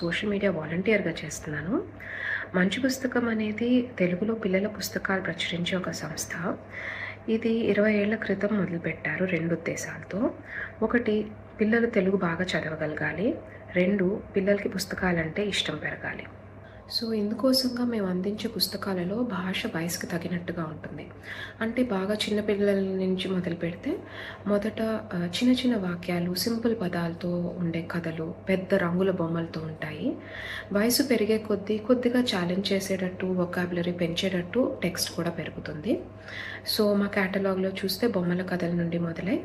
Social media వాలంటీర్గా చేస్తున్నాను. మంచి పుస్తకం అనేది తెలుగులో పిల్లల పుస్తకాలు ప్రచురించే ఒక సంస్థ. ఇది 20 ఏళ్ల క్రితం మొదలుపెట్టారు 2 ఉద్దేశాలతో. ఒకటి, పిల్లలు తెలుగు బాగా చదవగలగాలి. 2, పిల్లలకి పుస్తకాలంటే ఇష్టం పెరగాలి. సో ఇందుకోసంగా మేము అందించే పుస్తకాలలో భాష వయసుకు తగినట్టుగా ఉంటుంది. అంటే బాగా చిన్న పిల్లల నుంచి మొదలు పెడితే మొదట చిన్న చిన్న వాక్యాలు, సింపుల్ పదాలతో ఉండే కథలు, పెద్ద రంగుల బొమ్మలతో ఉంటాయి. వయసు పెరిగే కొద్దిగా ఛాలెంజ్ చేసేటట్టు, వొకాబులరీ పెంచేటట్టు టెక్స్ట్ కూడా పెరుగుతుంది. సో మా క్యాటలాగ్లో చూస్తే బొమ్మల కథల నుండి మొదలై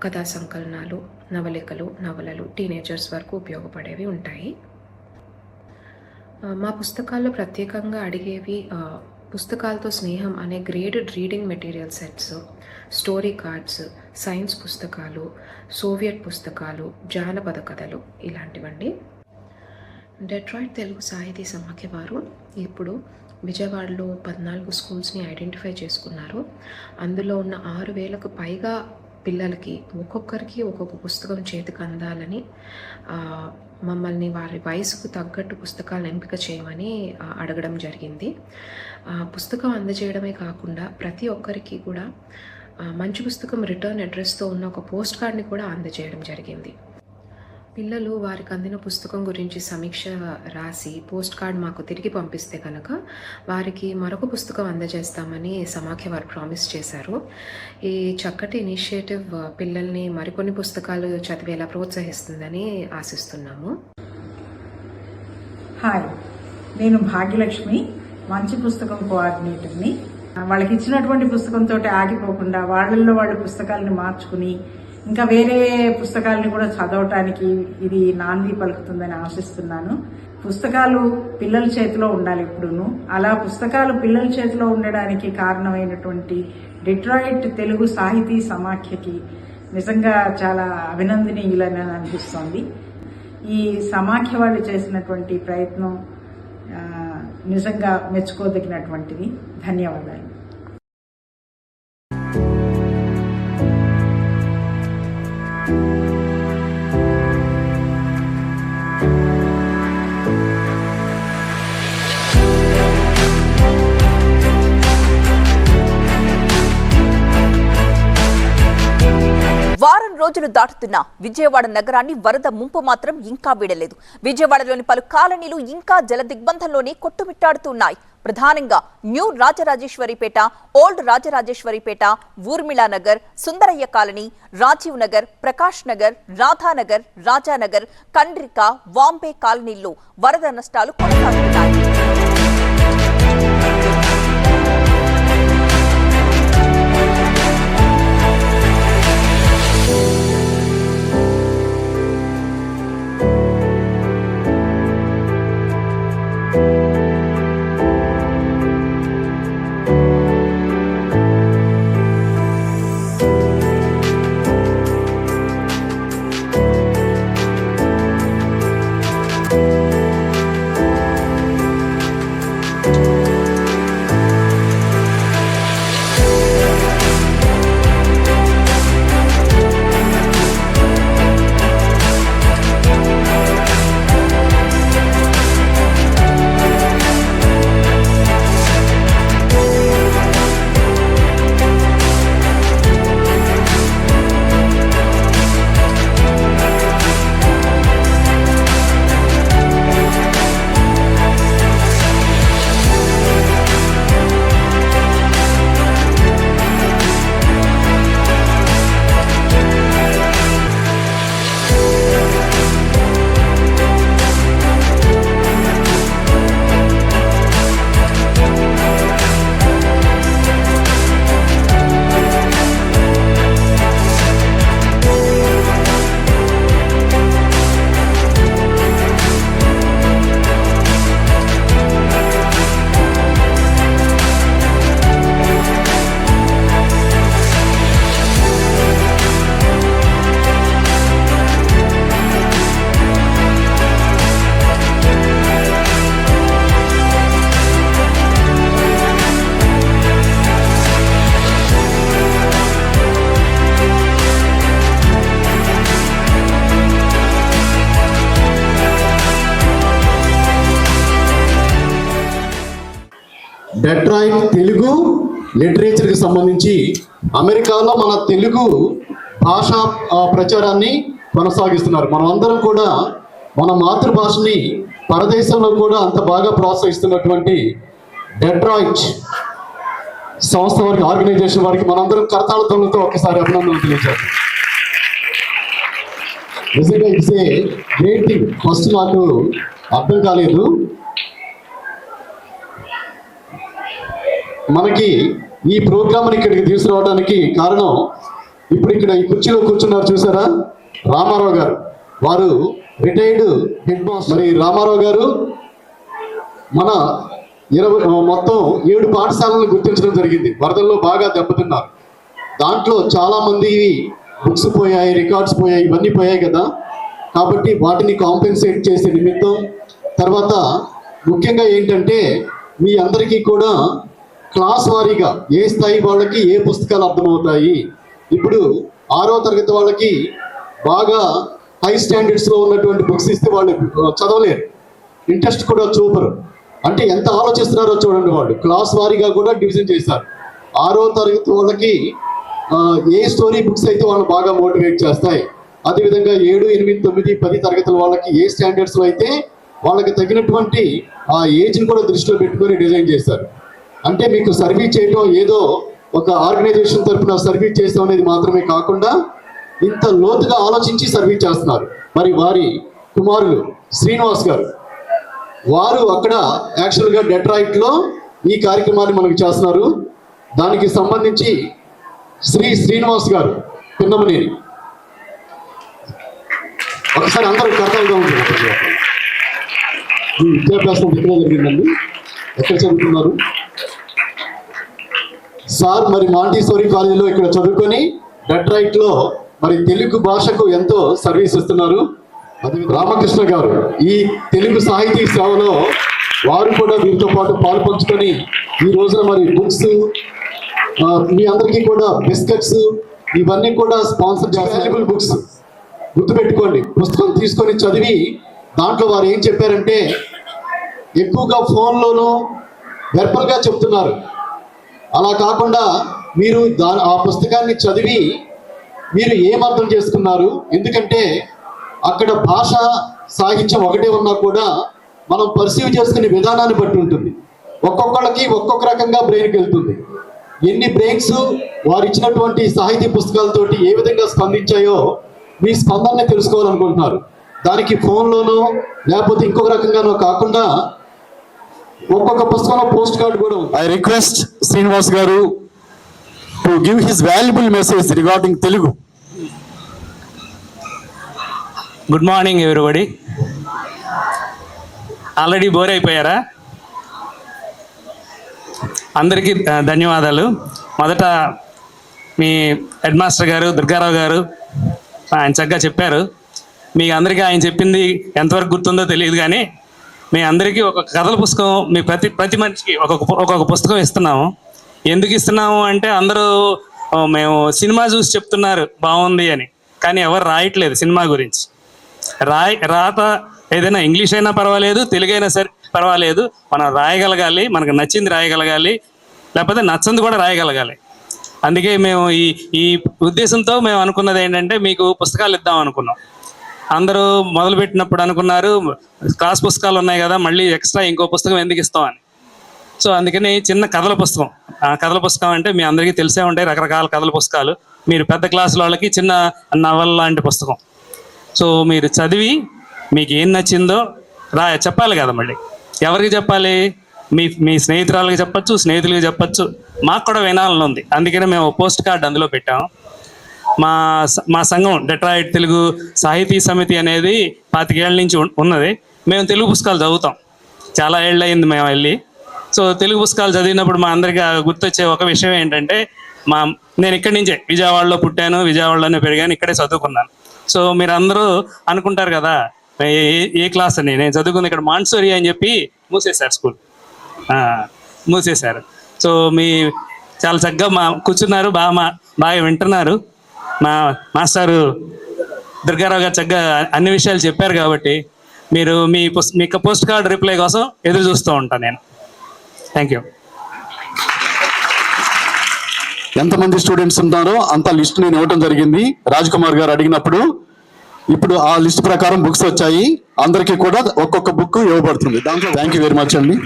కథా సంకలనాలు, నవలికలు, నవలలు, టీనేజర్స్ వరకు ఉపయోగపడేవి ఉంటాయి. మా పుస్తకాల్లో ప్రత్యేకంగా అడిగేవి పుస్తకాలతో స్నేహం అనే graded reading material sets, story cards, science పుస్తకాలు, సోవియట్ పుస్తకాలు, జానపద కథలు ఇలాంటివండి. డెట్రాయిట్ తెలుగు సాహితీ సమాఖ్య వారు ఇప్పుడు విజయవాడలో 14 స్కూల్స్ని ఐడెంటిఫై చేసుకున్నారు. అందులో ఉన్న 6,000కు పైగా పిల్లలకి ఒక్కొక్కరికి ఒక్కొక్క పుస్తకం చేతికి అందాలని మమ్మల్ని వారి వయసుకు తగ్గట్టు పుస్తకాలను ఎంపిక చేయమని అడగడం జరిగింది. పుస్తకం అందజేయడమే కాకుండా ప్రతి ఒక్కరికి కూడా మంచి పుస్తకం రిటర్న్ అడ్రస్తో ఉన్న ఒక పోస్ట్ కార్డ్ని కూడా అందజేయడం జరిగింది. పిల్లలు వారికి అందిన పుస్తకం గురించి సమీక్ష రాసి పోస్ట్ కార్డ్ మాకు తిరిగి పంపిస్తే కనుక వారికి మరొక పుస్తకం అందజేస్తామని సమాఖ్య వారు ప్రామిస్ చేశారు. ఈ చక్కటి ఇనిషియేటివ్ పిల్లల్ని మరికొన్ని పుస్తకాలు చదివేలా ప్రోత్సహిస్తుందని ఆశిస్తున్నాము. హాయ్, నేను భాగ్యలక్ష్మి, మంచి పుస్తకం కోఆర్డినేటర్ని. వాళ్ళకి ఇచ్చినటువంటి పుస్తకంతో ఆగిపోకుండా వాళ్ళల్లో వాళ్ళు పుస్తకాలను మార్చుకుని ఇంకా వేరే పుస్తకాలని కూడా చదవటానికి ఇది నాంది పలుకుతుందని ఆశిస్తున్నాను. పుస్తకాలు పిల్లల చేతిలో ఉండాలి ఎప్పుడూను. అలా పుస్తకాలు పిల్లల చేతిలో ఉండడానికి కారణమైనటువంటి డెట్రాయిట్ తెలుగు సాహితీ సమాఖ్యకి నిజంగా చాలా అభినందనీయులని అనిపిస్తోంది. ఈ సమాఖ్య వాళ్ళు చేసినటువంటి ప్రయత్నం నిజంగా మెచ్చుకోదగినటువంటిది. ధన్యవాదాలు. వారం రోజులు దాటుతున్న విజయవాడ నగరాన్ని వరద ముంపు మాత్రం ఇంకా వీడలేదు. విజయవాడలోని పలు కాలనీలు ఇంకా జల దిగ్బంధంలోనే కొట్టుమిట్టాడుతున్నాయి. ప్రధానంగా new Rajarajeswaripeta, old Rajarajeswaripeta, Urmilanagar, Sundarayya colony, Rajiv Nagar, Prakash Nagar, Radhanagar, Rajanagar, Kandrika, Vambay కాలనీల్లో వరద నష్టాలు కొనసాగుతున్నాయి. డెట్రాయిట్ తెలుగు లిటరేచర్కి సంబంధించి అమెరికాలో మన తెలుగు భాషా ప్రచారాన్ని కొనసాగిస్తున్నారు. మనం అందరం కూడా మన మాతృభాషని పరదేశంలో కూడా అంత బాగా ప్రోత్సహిస్తున్నటువంటి డెట్రాయిట్ సంస్థ వారికి, ఆర్గనైజేషన్ వారికి మనందరం కరతాళ ధ్వనులతో ఒకసారి అభినందనలు తెలియజేస్తాం. నిజంగా it's a great thing. First నాకు అర్థం కాలేదు, మనకి ఈ ప్రోగ్రామ్ని ఇక్కడికి తీసుకురావడానికి కారణం, ఇప్పుడు ఇక్కడ ఈ కుర్చీలో కూర్చున్నారు చూసారా, రామారావు గారు. వారు రిటైర్డ్ హెడ్ మాస్టర్. మరి రామారావు గారు మన మొత్తం 7 పాఠశాలను గుర్తించడం జరిగింది. వరదల్లో బాగా దెబ్బతిన్నారు. దాంట్లో చాలా మంది బుక్స్ పోయాయి, రికార్డ్స్ పోయాయి, ఇవన్నీ పోయాయి కదా. కాబట్టి వాటిని కాంపెన్సేట్ చేసే నిమిత్తం, తర్వాత ముఖ్యంగా ఏంటంటే మీ అందరికీ కూడా క్లాస్ వారీగా ఏ స్థాయి వాళ్ళకి ఏ పుస్తకాలు అర్థమవుతాయి. ఇప్పుడు 6వ తరగతి వాళ్ళకి బాగా హై స్టాండర్డ్స్లో ఉన్నటువంటి బుక్స్ ఇస్తే వాళ్ళు చదవలేరు, ఇంట్రెస్ట్ కూడా చూపరు. అంటే ఎంత ఆలోచిస్తున్నారో చూడండి. వాళ్ళు క్లాస్ వారీగా కూడా డివిజన్ చేస్తారు. 6వ తరగతి వాళ్ళకి ఏ స్టోరీ బుక్స్ అయితే వాళ్ళు బాగా మోటివేట్ చేస్తాయి, అదేవిధంగా 7, 8, 9, 10 తరగతుల వాళ్ళకి ఏ స్టాండర్డ్స్లో అయితే వాళ్ళకి తగినటువంటి ఆ ఏజ్ని కూడా దృష్టిలో పెట్టుకొని డిజైన్ చేస్తారు. అంటే మీకు సర్వీస్ చేయడం ఏదో ఒక ఆర్గనైజేషన్ తరఫున సర్వీస్ చేస్తాం అనేది మాత్రమే కాకుండా ఇంత లోతుగా ఆలోచించి సర్వీస్ చేస్తున్నారు. మరి వారి కుమారులు శ్రీనివాస్ గారు, వారు అక్కడ యాక్చువల్గా డెట్రాయిట్లో ఈ కార్యక్రమాన్ని మనకు చేస్తున్నారు. దానికి సంబంధించి శ్రీనివాస్ గారు పిన్నమనేని, ఒకసారి అందరూ కర్తవ్యంగా ఉంటుంది. విద్యాభ్యాసం ఇక్కడే జరిగిందండి. ఎక్కడ చదువుతున్నారు సార్? మరి మాంటిసోరీ కాలేజీలో ఇక్కడ చదువుకొని డెట్రాయిట్లో మరి తెలుగు భాషకు ఎంతో సర్వీస్ ఇస్తున్నారు. రామకృష్ణ గారు ఈ తెలుగు సాహితీ సేవలో వారు కూడా వీరితో పాటు పాలు పంచుకొని ఈ రోజున మరి బుక్స్, మీ అందరికీ కూడా బిస్కెట్స్ ఇవన్నీ కూడా స్పాన్సర్ చేస్తారు. బుక్స్ గుర్తుపెట్టుకోండి, పుస్తకం తీసుకొని చదివి దాంట్లో వారు ఏం చెప్పారంటే ఎక్కువగా ఫోన్లోనూ వెర్బల్గా చెప్తున్నారు. అలా కాకుండా మీరు ఆ పుస్తకాన్ని చదివి మీరు ఏం అర్థం చేసుకున్నారు. ఎందుకంటే అక్కడ భాష సాహిత్యం ఒకటే ఉన్నా కూడా మనం పర్సీవ్ చేసుకునే విధానాన్ని బట్టి ఉంటుంది. ఒక్కొక్కళ్ళకి ఒక్కొక్క రకంగా బ్రెయిన్కి వెళ్తుంది. ఎన్ని బ్రెయిన్స్ వారు ఇచ్చినటువంటి సాహితీ పుస్తకాలతోటి ఏ విధంగా స్పందించాయో మీ స్పందనని తెలుసుకోవాలనుకుంటున్నారు. దానికి ఫోన్లోనో లేకపోతే ఇంకొక రకంగానో కాకుండా ఒక్కొక్క పుస్తకంలో పోస్ట్ కార్డ్ కూడా ఉంది. ఐ రిక్వెస్ట్ శ్రీనివాస్ గారు to give his valuable message regarding Telugu. Good morning everybody. Already bore అయిపోయారా? అందరికీ ధన్యవాదాలు. మొదట మీ హెడ్ మాస్టర్ గారు దుర్గారావు గారు ఆయన చక్కగా చెప్పారు. మీ అందరికీ ఆయన చెప్పింది ఎంతవరకు గుర్తుందో తెలియదు, కానీ మీ అందరికీ ఒక కథల పుస్తకం, మీ ప్రతి మనిషికి ఒక్కొక్క పుస్తకం ఇస్తున్నాము. ఎందుకు ఇస్తున్నాము అంటే అందరూ మేము సినిమా చూసి చెప్తున్నారు బాగుంది అని, కానీ ఎవరు రాయట్లేదు సినిమా గురించి. రాత ఏదైనా ఇంగ్లీష్ అయినా పర్వాలేదు, తెలుగు అయినా సరే పర్వాలేదు, మనం రాయగలగాలి, మనకు నచ్చింది రాయగలగాలి, లేకపోతే నచ్చంది కూడా రాయగలగాలి. అందుకే మేము ఈ ఉద్దేశంతో మేము అనుకున్నది ఏంటంటే మీకు పుస్తకాలు ఇద్దాం అనుకున్నాం. అందరూ మొదలుపెట్టినప్పుడు అనుకున్నారు క్లాస్ పుస్తకాలు ఉన్నాయి కదా, మళ్ళీ ఎక్స్ట్రా ఇంకో పుస్తకం ఎందుకు ఇస్తామని. సో అందుకని చిన్న కథల పుస్తకం. ఆ కథల పుస్తకం అంటే మీ అందరికీ తెలిసే ఉంటాయి, రకరకాల కథల పుస్తకాలు. మీరు పెద్ద క్లాసుల వాళ్ళకి చిన్న నవల లాంటి పుస్తకం. సో మీరు చదివి మీకు ఏం నచ్చిందో చెప్పాలి కదా. మళ్ళీ ఎవరికి చెప్పాలి? మీ స్నేహితురాలకి చెప్పచ్చు, స్నేహితులకి చెప్పచ్చు, మాకు కూడా వినాలని ఉంది. అందుకనే మేము పోస్ట్ కార్డ్ అందులో పెట్టాము. మా సంఘం డెట్రాయిట్ తెలుగు సాహితీ సమితి అనేది 25 ఏళ్ళ నుంచి ఉన్నది. మేము తెలుగు పుస్తకాలు చదువుతాం, చాలా ఏళ్ళు అయింది మేము వెళ్ళి. సో తెలుగు పుస్తకాలు చదివినప్పుడు మా అందరికీ గుర్తొచ్చే ఒక విషయం ఏంటంటే, నేను ఇక్కడి నుంచే విజయవాడలో పుట్టాను, విజయవాడలోనే పెరిగాను, ఇక్కడే చదువుకున్నాను. సో మీరు అందరూ అనుకుంటారు కదా ఏ క్లాస్ అని. నేను చదువుకుంది ఇక్కడ మాంటిసోరీ అని చెప్పి మూసేశారు, స్కూల్ మూసేశారు. సో చాలా చక్కగా కూర్చున్నారు, బాగా వింటున్నారు. మా మాస్టారు దుర్గారావు గారు చక్కగా అన్ని విషయాలు చెప్పారు. కాబట్టి మీరు మీ పోస్ట్ కార్డ్ రిప్లై కోసం ఎదురు చూస్తూ ఉంటాను నేను. Thank you. ఎంతమంది స్టూడెంట్స్ ఉన్నారో అంత లిస్ట్ నేను ఇవ్వడం జరిగింది రాజ్ కుమార్ గారు అడిగినప్పుడు. ఇప్పుడు ఆ లిస్ట్ ప్రకారం బుక్స్ వచ్చాయి, అందరికీ కూడా ఒక్కొక్క బుక్ ఇవ్వబడుతుంది. దాంట్లో థ్యాంక్ యూ వెరీ మచ్ అండి.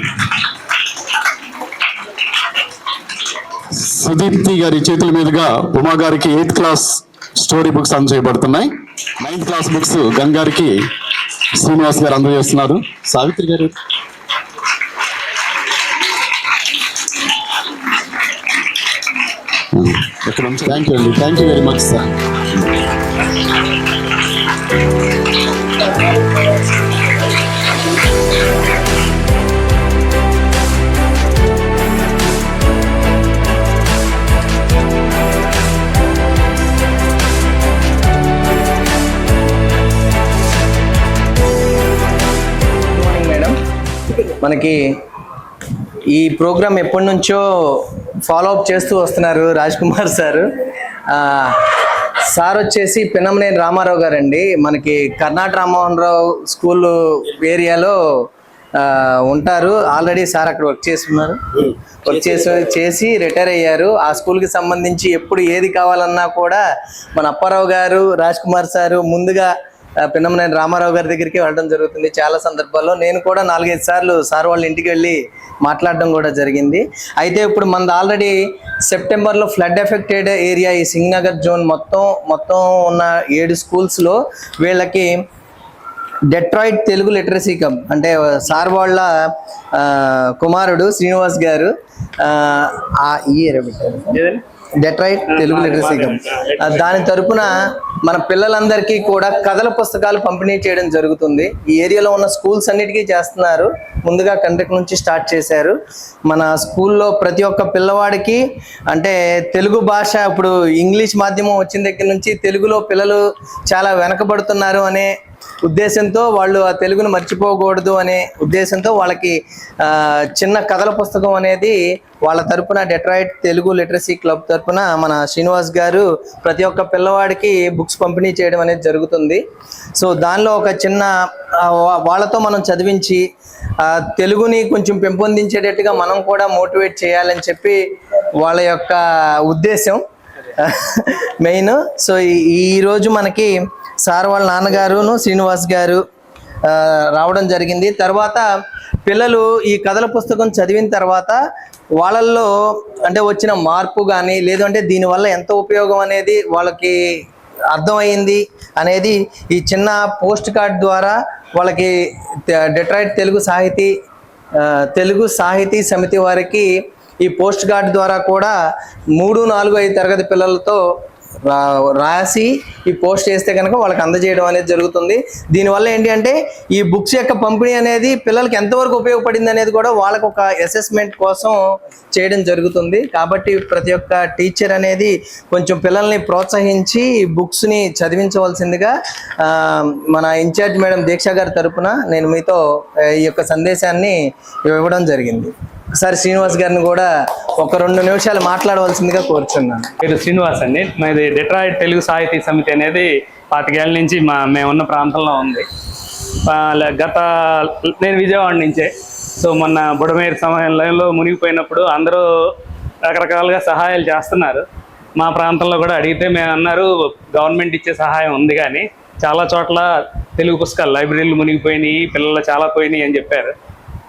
సుదీప్తి గారి చేతుల మీదుగా ఉమా గారికి 8th క్లాస్ స్టోరీ బుక్స్ అందజేయబడుతున్నాయి. 9th క్లాస్ బుక్స్ గంగారికి శ్రీనివాస్ గారు అందజేస్తున్నారు. సావిత్రి గారు థ్యాంక్ యూ అండి. Thank you very much sir. మనకి ఈ ప్రోగ్రామ్ ఎప్పటి నుంచో ఫాలో అప్ చేస్తూ వస్తున్నారు రాజ్ కుమార్ సార్. సార్ వచ్చేసి పిన్నమనేని రామారావు గారు అండి. మనకి కర్ణాటక రామ్మోహన్ రావు స్కూల్ ఏరియాలో ఉంటారు. ఆల్రెడీ సార్ అక్కడ వర్క్ చేస్తున్నారు. వర్క్ చేసి రిటైర్ అయ్యారు. ఆ స్కూల్కి సంబంధించి ఎప్పుడు ఏది కావాలన్నా కూడా మన అప్పారావు గారు, రాజ్ కుమార్ సారు ముందుగా పిన్నమనేని రామారావు గారి దగ్గరికి వెళ్ళడం జరుగుతుంది. చాలా సందర్భాల్లో నేను కూడా 4-5 సార్లు సార్ వాళ్ళ ఇంటికి వెళ్ళి మాట్లాడడం కూడా జరిగింది. అయితే ఇప్పుడు మనది ఆల్రెడీ సెప్టెంబర్లో ఫ్లడ్ ఎఫెక్టెడ్ ఏరియా ఈ సింగనగర్ జోన్ మొత్తం ఉన్న 7 స్కూల్స్లో వీళ్ళకి డెట్రాయిట్ తెలుగు లిటరసీ కప్ అంటే సార్ వాళ్ళ కుమారుడు శ్రీనివాస్ గారు ఈ ఏరియా పెట్టారు డెట్రాయిట్ తెలుగు లిటరసీ కప్. దాని తరపున మన పిల్లలందరికీ కూడా కథల పుస్తకాలు పంపిణీ చేయడం జరుగుతుంది. ఈ ఏరియాలో ఉన్న స్కూల్స్ అన్నిటికీ చేస్తున్నారు. ముందుగా కండక్ట్ నుంచి స్టార్ట్ చేశారు. మన స్కూల్లో ప్రతి ఒక్క పిల్లవాడికి అంటే తెలుగు భాష ఇప్పుడు ఇంగ్లీష్ మాధ్యమం వచ్చిన దగ్గర నుంచి తెలుగులో పిల్లలు చాలా వెనకబడుతున్నారు అనే ఉద్దేశంతో వాళ్ళు ఆ తెలుగును మర్చిపోకూడదు అనే ఉద్దేశంతో వాళ్ళకి చిన్న కథల పుస్తకం అనేది వాళ్ళ తరపున డెట్రాయిట్ తెలుగు లిటరసీ క్లబ్ తరపున మన శ్రీనివాస్ గారు ప్రతి ఒక్క పిల్లవాడికి బుక్స్ పంపిణీ చేయడం అనేది జరుగుతుంది. సో దానిలో ఒక చిన్న వాళ్ళతో మనం చదివించి తెలుగుని కొంచెం పెంపొందించేటట్టుగా మనం కూడా మోటివేట్ చేయాలని చెప్పి వాళ్ళ యొక్క ఉద్దేశం మెయిన్. సో ఈరోజు మనకి సార్ వాళ్ళ నాన్నగారును శ్రీనివాస్ గారు రావడం జరిగింది. తర్వాత పిల్లలు ఈ కథల పుస్తకం చదివిన తర్వాత వాళ్ళల్లో అంటే వచ్చిన మార్పు కానీ లేదంటే దీనివల్ల ఎంత ఉపయోగం అనేది వాళ్ళకి అర్థమైంది అనేది ఈ చిన్న పోస్ట్ కార్డ్ ద్వారా వాళ్ళకి డెట్రాయిట్ తెలుగు సాహితీ సమితి వారికి ఈ పోస్ట్ కార్డ్ ద్వారా కూడా 3, 4, 5 తరగతి పిల్లలతో రాసి ఈ పోస్ట్ చేస్తే కనుక వాళ్ళకి అందజేయడం అనేది జరుగుతుంది. దీనివల్ల ఏంటి అంటే ఈ బుక్స్ యొక్క పంపిణీ అనేది పిల్లలకి ఎంతవరకు ఉపయోగపడింది అనేది కూడా వాళ్ళకు ఒక అసెస్మెంట్ కోసం చేయడం జరుగుతుంది. కాబట్టి ప్రతి ఒక్క టీచర్ అనేది కొంచెం పిల్లల్ని ప్రోత్సహించి బుక్స్ని చదివించవలసిందిగా మన ఇన్ఛార్జ్ మేడం దీక్ష గారి తరపున నేను మీతో ఈ యొక్క సందేశాన్ని ఇవ్వడం జరిగింది. సార్ శ్రీనివాస్ గారిని కూడా ఒక 2 నిమిషాలు మాట్లాడవలసిందిగా కోరుచున్నాను. పేరు శ్రీనివాస్ అండి. మాది డెట్రాయిట్ తెలుగు సాహితీ సమితి అనేది 25 ఏళ్ళ నుంచి మేమున్న ప్రాంతంలో ఉంది. నేను విజయవాడ నుంచే. సో మొన్న బుడమేరు సమయంలో మునిగిపోయినప్పుడు అందరూ రకరకాలుగా సహాయాలు చేస్తున్నారు. మా ప్రాంతంలో కూడా అడిగితే మేము అన్నారు గవర్నమెంట్ ఇచ్చే సహాయం ఉంది కానీ చాలా చోట్ల తెలుగు పుస్తకాలు లైబ్రరీలు మునిగిపోయినాయి, పిల్లలు చాలా పోయినాయి అని చెప్పారు.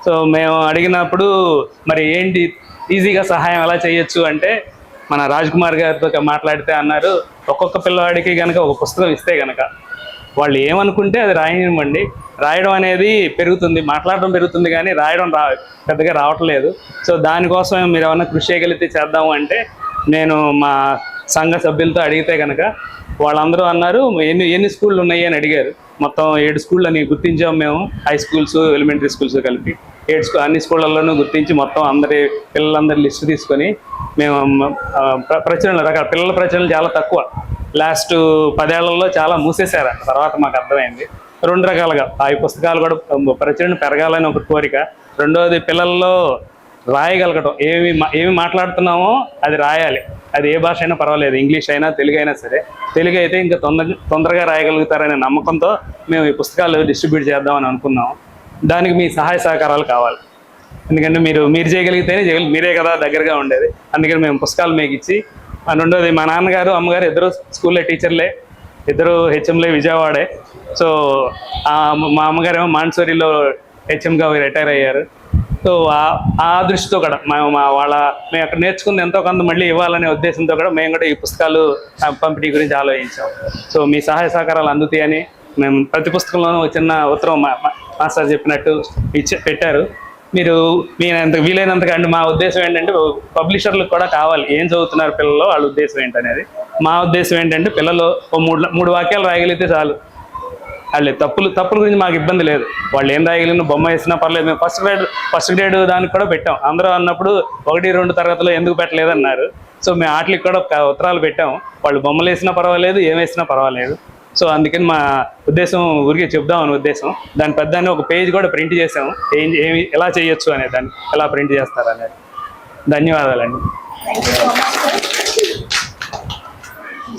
సో మేము అడిగినప్పుడు మరి ఏంటి ఈజీగా సహాయం ఎలా చేయొచ్చు అంటే మన రాజ్ కుమార్ గారితో మాట్లాడితే అన్నారు ఒక్కొక్క పిల్లవాడికి కనుక ఒక పుస్తకం ఇస్తే కనుక వాళ్ళు ఏమనుకుంటే అది రాయనివ్వండి, రాయడం అనేది పెరుగుతుంది, మాట్లాడడం పెరుగుతుంది కానీ రాయడం పెద్దగా రావట్లేదు. సో దానికోసం మీరు ఏమన్నా కృషి చేయగలిగితే చేద్దాము అంటే నేను మా సంఘ సభ్యులతో అడిగితే కనుక వాళ్ళందరూ అన్నారు ఎన్ని స్కూళ్ళు ఉన్నాయి అని అడిగారు. మొత్తం 7 స్కూళ్ళు అని గుర్తించాము మేము, హై స్కూల్స్ ఎలిమెంటరీ స్కూల్స్ కలిపి 7 అన్ని స్కూళ్ళల్లోనూ గుర్తించి మొత్తం పిల్లలందరి లిస్టు తీసుకొని మేము ప్రచురణలు పిల్లల ప్రచురణలు చాలా తక్కువ. లాస్ట్ 10 ఏళ్లలో చాలా మూసేశారు. తర్వాత మాకు అర్థమైంది 2 రకాలుగా ఆ పుస్తకాలు కూడా ప్రచురణ పెరగాలని ఒక కోరిక, రెండవది పిల్లల్లో రాయగలగటం, ఏమి మాట్లాడుతున్నామో అది రాయాలి. అది ఏ భాష అయినా పర్వాలేదు, ఇంగ్లీష్ అయినా తెలుగు అయినా సరే. తెలుగు అయితే ఇంకా తొందరగా రాయగలుగుతారనే నమ్మకంతో మేము ఈ పుస్తకాలు డిస్ట్రిబ్యూట్ చేద్దామని అనుకున్నాం. దానికి మీ సహాయ సహకారాలు కావాలి. ఎందుకంటే మీరు చేయగలిగితేనే మీరే కదా దగ్గరగా ఉండేది. అందుకని మేము పుస్తకాలు మీకు ఇచ్చి రెండోది మా నాన్నగారు అమ్మగారు ఇద్దరు స్కూల్లో టీచర్లే, ఇద్దరు హెచ్ఎంలే, విజయవాడే. సో మా అమ్మగారు ఏమో మాన్సూరిలో హెచ్ఎంగా రిటైర్ అయ్యారు. సో ఆ దృష్టితో కూడా మేము అక్కడ నేర్చుకుంది ఎంతో కొంత మళ్ళీ ఇవ్వాలనే ఉద్దేశంతో కూడా మేము కూడా ఈ పుస్తకాలు పంపిణీ గురించి ఆలోచించాం. సో మీ సహాయ సహకారాలు అందుతాయని మేము ప్రతి పుస్తకంలోనూ చిన్న ఉత్తరం మాస్టర్ చెప్పినట్టు పెట్టారు. మీరు ఎంత వీలైనంతగా అండి. మా ఉద్దేశం ఏంటంటే పబ్లిషర్లకు కూడా కావాలి ఏం చదువుతున్నారు పిల్లలు, వాళ్ళ ఉద్దేశం ఏంటనేది. మా ఉద్దేశం ఏంటంటే పిల్లలు మూడు వాక్యాలు రాయగలిగితే చాలు. వాళ్ళు తప్పుల గురించి మాకు ఇబ్బంది లేదు. వాళ్ళు ఏం రాయగలిగిన బొమ్మ వేసినా పర్లేదు. మేము ఫస్ట్ గ్రేడ్ దానికి కూడా పెట్టాం. అందరూ అన్నప్పుడు 1-2 తరగతిలో ఎందుకు పెట్టలేదన్నారు. సో మేము వాటికి కూడా ఉత్తరాలు పెట్టాము. వాళ్ళు బొమ్మలు వేసినా పర్వాలేదు, ఏం వేసినా పర్వాలేదు. సో అందుకని మా ఉద్దేశం ఊరికే చెప్దామని ఉద్దేశం. దాని పెద్దాన్ని ఒక పేజ్ కూడా ప్రింట్ చేసాము. ఏమి ఎలా చేయొచ్చు అనే దాన్ని ఎలా ప్రింట్ చేస్తారు అనేది. ధన్యవాదాలండి.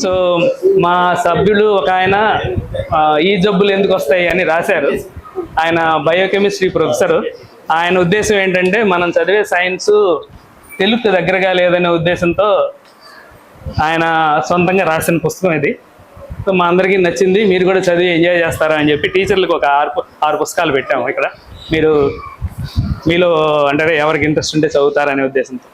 సో మా సభ్యులు ఒక ఆయన ఈ జబ్బులు ఎందుకు వస్తాయి అని రాశారు. ఆయన బయోకెమిస్ట్రీ ప్రొఫెసరు. ఆయన ఉద్దేశం ఏంటంటే మనం చదివే సైన్స్ తెలుగుకి దగ్గరగా లేదనే ఉద్దేశంతో ఆయన సొంతంగా రాసిన పుస్తకం ఇది. సో మా అందరికీ నచ్చింది. మీరు కూడా చదివి ఎంజాయ్ చేస్తారా అని చెప్పి టీచర్లకు ఒక 6 పుస్తకాలు పెట్టాము ఇక్కడ. మీలో అంటే ఎవరికి ఇంట్రెస్ట్ ఉంటే చదువుతారనే ఉద్దేశంతో.